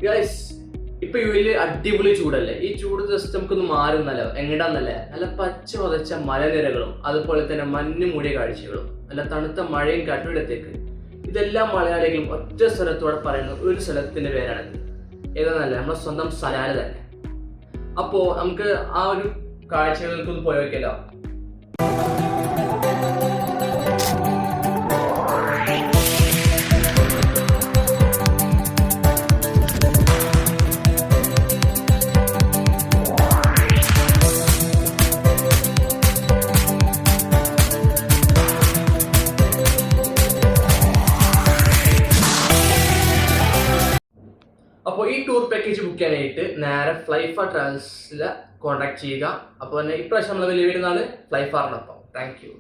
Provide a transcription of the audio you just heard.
Guys, ഇപ്പൊ വലിയ അടിപൊളി ചൂടല്ലേ? ഈ ചൂട് ജസ്റ്റ് നമുക്കൊന്ന് മാറുന്നല്ലോ. എങ്ങടാന്നല്ലേ? നല്ല പച്ച പതച്ച മലനിരകളും അതുപോലെ തന്നെ മഞ്ഞു മൂടിയ കാഴ്ചകളും നല്ല തണുത്ത മഴയും കാറ്റുമിടത്തേക്ക് ഇതെല്ലാം മലയാളികളും ഒറ്റ സ്വരത്തോടെ പറയുന്ന ഒരു സ്ഥലത്തിന്റെ പേരാണിത്. ഏതാന്നല്ലേ? നമ്മുടെ സ്വന്തം സലാല തന്നെ. അപ്പോ നമുക്ക് ആ ഒരു കാഴ്ചകൾക്കൊന്ന് പോയി വയ്ക്കല്ലോ. അപ്പോൾ ഈ ടൂർ പാക്കേജ് ബുക്ക് ചെയ്യാനായിട്ട് നേരെ ഫ്ലൈഫാർ ട്രാവൽസിൽ കോൺടാക്ട് ചെയ്യുക. അപ്പോൾ തന്നെ ഇപ്രാവശ്യം നമ്മൾ വലിയ വീടുന്നാണ് ഫ്ലൈഫാറിനൊപ്പം. Thank you.